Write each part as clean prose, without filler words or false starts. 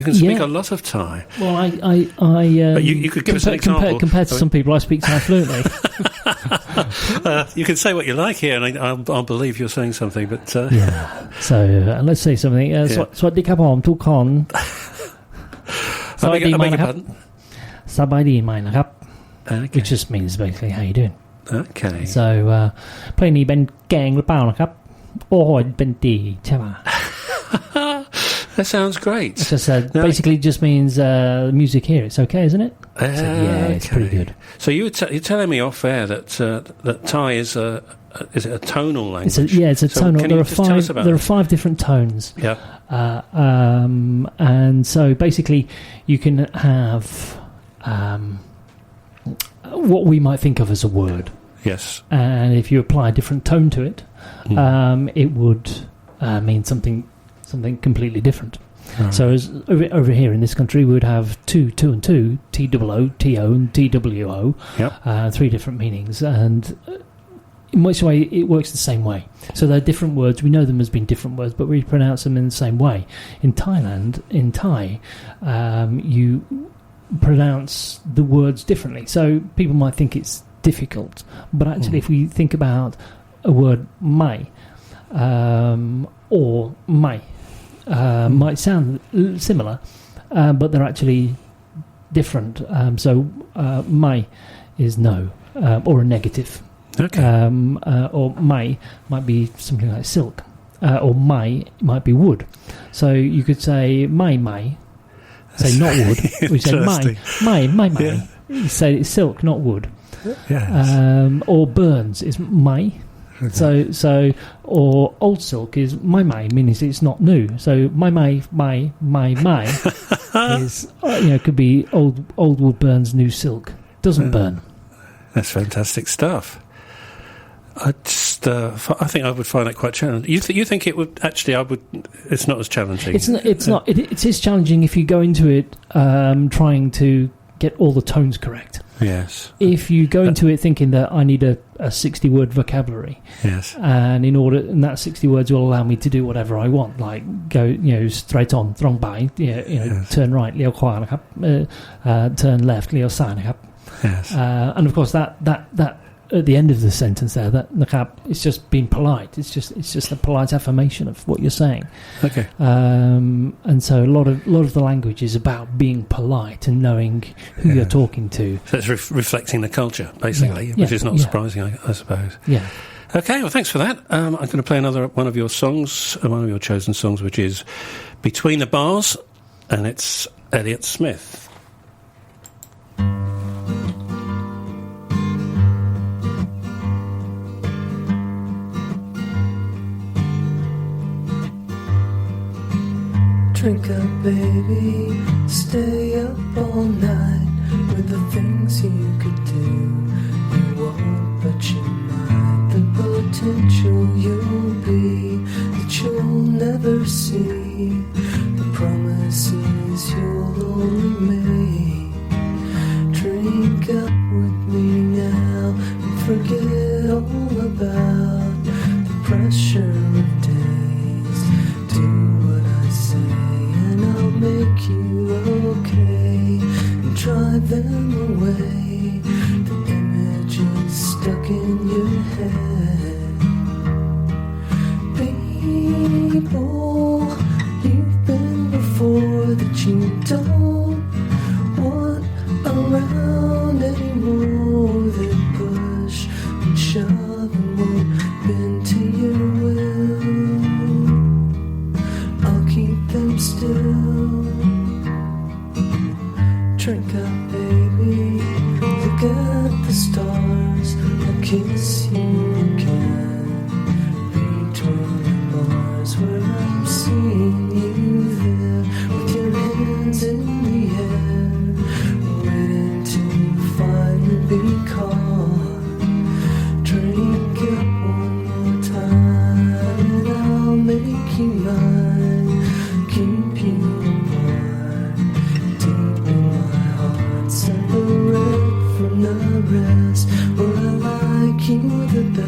can speak a lot of Thai. Well, but you could give us an example. Compared to some people, I speak Thai fluently. You can say what you like here, and I'll believe you're saying something. But yeah. So let's say something. Swaddi kapom tukon. Sabadi mainakap. Which just means basically how you doing. Okay. So, play ni ben gang หรือเปล่านะครับโอ้ยเป็นตีใช่ป่ะ That sounds great. It just basically just means music here. It's okay, isn't it? Yeah, it's pretty good. So you're telling me off air that Thai is it a tonal language? It's a tonal. There are 5 different tones. Yeah. And so basically, you can have what we might think of as a word. Yes. And if you apply a different tone to it, it would mean something completely different. Right. So as over here in this country, we would have two and two, T-O-O, T-O, and T-W-O, 3 different meanings. And in which way it works the same way. So they're different words. We know them as being different words, but we pronounce them in the same way. In Thailand, in Thai, you pronounce the words differently. So people might think it's difficult, but actually if we think about a word mai or mai, might sound similar, but they're actually different. So mai is no, or a negative. Okay. Or mai might be something like silk, or mai might be wood. So you could say mai, say not wood. We say mai. Yeah. You say it's silk, not wood. Yes. Or burns is mai. Okay. So or old silk is mai, meaning it's not new. So mai is could be old wood burns new silk. Doesn't burn. That's fantastic stuff. I think I would find that quite challenging. You think it would actually? It's not as challenging. It's not. It is challenging if you go into it trying to get all the tones correct. Yes. If you go into it thinking that I need a 60-word vocabulary, yes, and that 60 words will allow me to do whatever I want, like go straight on, throng by, yes. Turn right, เลี้ยวขวานะครับ turn left, เลี้ยวซ้ายนะครับ yes, and of course that at the end of the sentence there, that nakap, it's just being polite. It's just a polite affirmation of what you're saying. Okay. And so a lot of the language is about being polite and knowing who you're talking to. So it's reflecting the culture, basically, which is not surprising, I suppose. Yeah. Okay. Well, thanks for that. I'm going to play another one of your songs, one of your chosen songs, which is "Between the Bars," and it's Elliott Smith. Drink up, baby, stay up all night with the things you could do. You won't, but you might. The potential you'll be that you'll never see. The promises you'll only make. Drink up with me now and forget all about the pressure of days. Do what I say, I'll make you okay and drive them away. The images stuck in your head. People you've been before that you don't want around anymore. They push and shove and won't bend to your will. I'll keep them still. Drink up, baby, look at the stars. I'll kiss you again. Between the bars where I'm seeing you there, with your hands in the air, waiting to finally be caught. Drink up one more time and I'll make you mine. Keep you warm, deep in my heart, separate from the rest. Where I like you the best.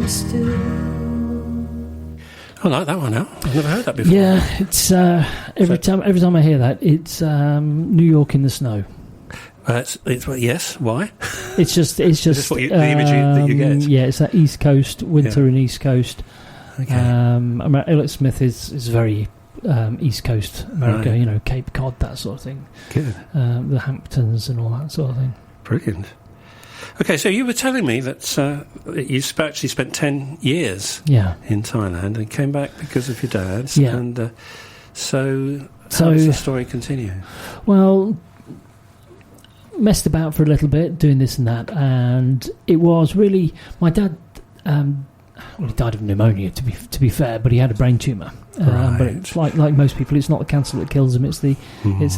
me still. I like that one now. I've never heard that before. Yeah, it's every time I hear that, it's New York in the snow. Yes. Why? It's just Is this what the imagery that you get? Yeah, it's that East Coast winter and East Coast. Okay. Elliott Smith is very East Coast America. Right. You know, Cape Cod, that sort of thing. Good. The Hamptons and all that sort of thing. Brilliant. Okay, so you were telling me that you actually spent 10 years in Thailand and came back because of your dad. Yeah. And so how does the story continue? Well, messed about for a little bit, doing this and that, and it was really my dad. He died of pneumonia, to be fair, but he had a brain tumour. Right. But it's like most people, it's not the cancer that kills him; it's the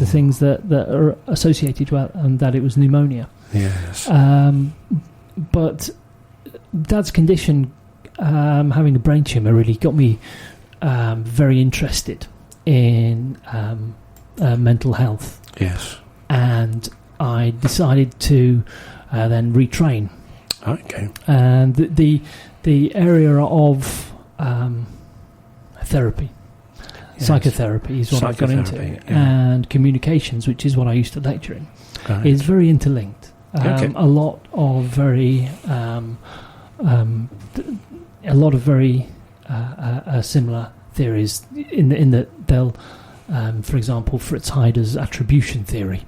things that are associated with, and that it was pneumonia. Yes. But Dad's condition, having a brain tumour, really got me very interested in mental health. Yes. And I decided to then retrain. Okay. And the area of therapy, psychotherapy is what I've got into, and communications, which is what I used to lecture in, is very interlinked. A lot of very similar theories in that they'll, for example, Fritz Heider's attribution theory.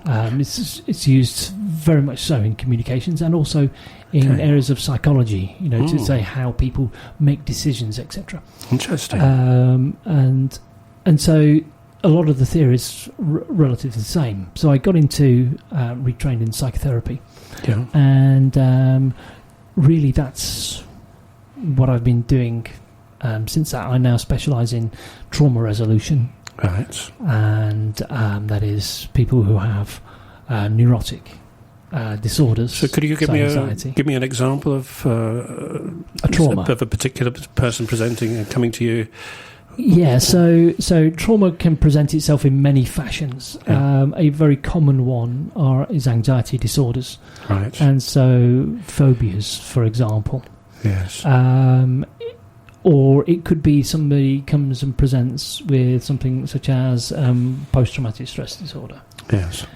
It's used very much so in communications and also in areas of psychology, you know, to say how people make decisions, etc. Interesting. And so a lot of the theories relatively the same. So I got into retrained in psychotherapy, and really that's what I've been doing since that. I now specialise in trauma resolution. Right. And that is people who have neurotic disorders. So could you give me an example of a trauma of a particular person presenting and coming to you? Yeah, so trauma can present itself in many fashions. Yeah. A very common one is anxiety disorders. Right. And so phobias, for example. Yes. Or it could be somebody comes and presents with something such as post-traumatic stress disorder. Yes.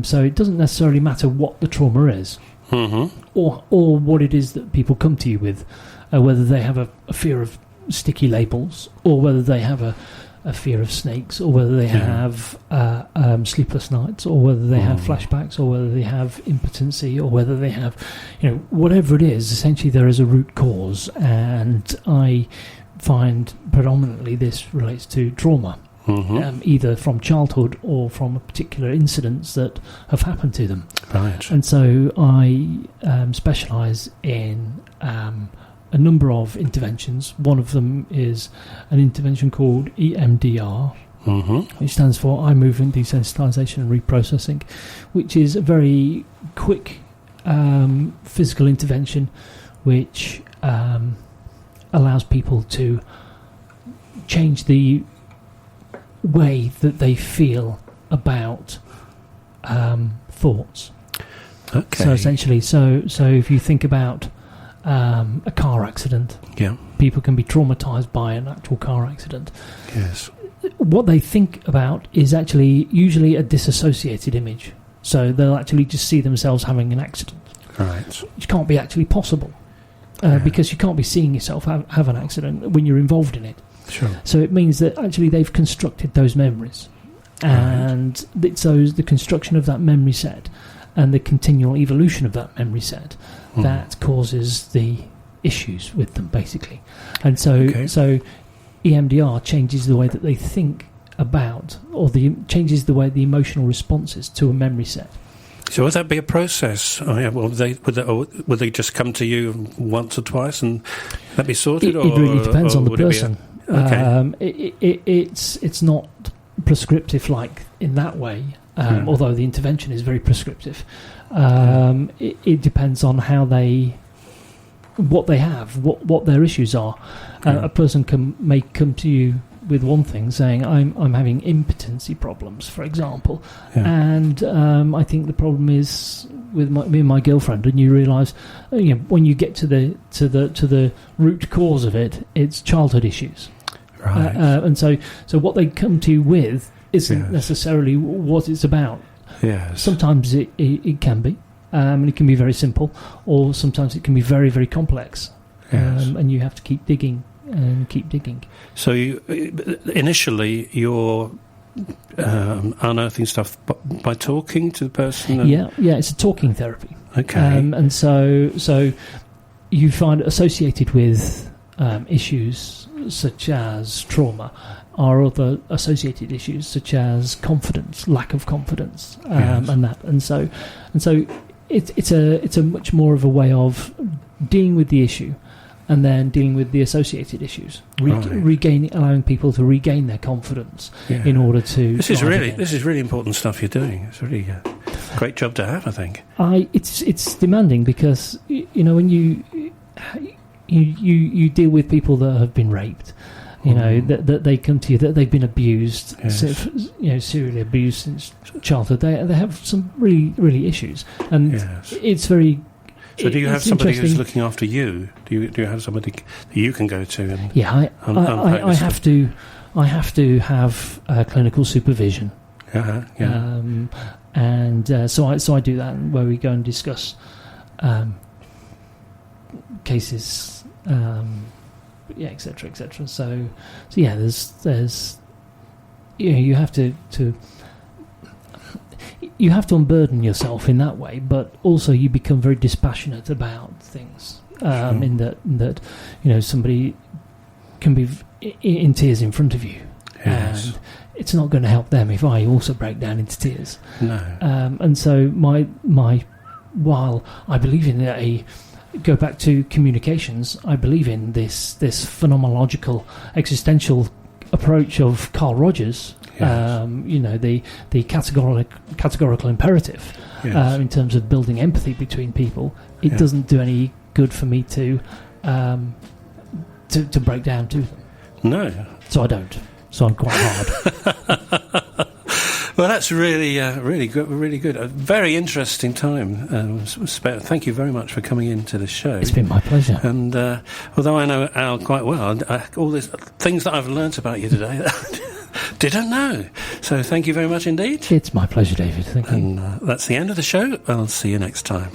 So it doesn't necessarily matter what the trauma is, or what it is that people come to you with, whether they have a fear of sticky labels, or whether they have a fear of snakes, or whether they have sleepless nights, or whether they have flashbacks, or whether they have impotency, or whether they have, whatever it is. Essentially, there is a root cause, and I find predominantly this relates to trauma, either from childhood or from particular incidents that have happened to them. Right. And so I specialise in a number of interventions. One of them is an intervention called EMDR, which stands for Eye Movement Desensitization and Reprocessing, which is a very quick physical intervention which allows people to change the way that they feel about thoughts. Okay. So essentially, so if you think about a car accident. Yeah. People can be traumatised by an actual car accident. Yes. What they think about is actually usually a disassociated image. So they'll actually just see themselves having an accident. Right. Which can't be actually possible. Because you can't be seeing yourself have an accident when you're involved in it. Sure. So it means that actually they've constructed those memories. And so the construction of that memory set and the continual evolution of that memory set that causes the issues with them, basically. And so EMDR changes the way that they think about, or changes the way the emotional responses to a memory set. So would that be a process? Would they just come to you once or twice and that be sorted? It really depends on the person. It's not prescriptive like in that way, although the intervention is very prescriptive. It depends on how what they have, what their issues are. A person may come to you with one thing, saying I'm having impotency problems, for example, and I think the problem is with me and my girlfriend, and you realise, when you get to the root cause of it, it's childhood issues, right? And so what they come to you with isn't necessarily what it's about. Yes. Sometimes it can be, and it can be very simple, or sometimes it can be very, very complex, and you have to keep digging and keep digging. So initially you're unearthing stuff by talking to the person? Yeah, it's a talking therapy. Okay. And so you find associated with issues such as trauma are other associated issues such as confidence, lack of confidence, and so it's a much more of a way of dealing with the issue, and then dealing with the associated issues, allowing people to regain their confidence in order to. This is really important stuff you're doing. It's really a great job to have, I think. It's demanding because when you deal with people that have been raped. That they come to you, that they've been abused, serially abused since childhood. They have some really, really issues, and it's very. So, do you have somebody who's looking after you? Do you have somebody that you can go to? And I have to. I have to have clinical supervision. So I do that, where we go and discuss cases. Etc. So there's you have to unburden yourself in that way, but also you become very dispassionate about things. In that somebody can be in tears in front of you, and it's not going to help them if I also break down into tears. No. And so while I believe in go back to communications, I believe in this phenomenological, existential approach of Carl Rogers. The categorical imperative in terms of building empathy between people. It doesn't do any good for me to break down to them. No. So I don't. So I'm quite hard. Well, that's really, really good. Really good. A very interesting time. Thank you very much for coming into the show. It's been my pleasure. And although I know Al quite well, all these things that I've learnt about you today, didn't know. So thank you very much indeed. It's my pleasure, David. Thank you. And that's the end of the show. I'll see you next time.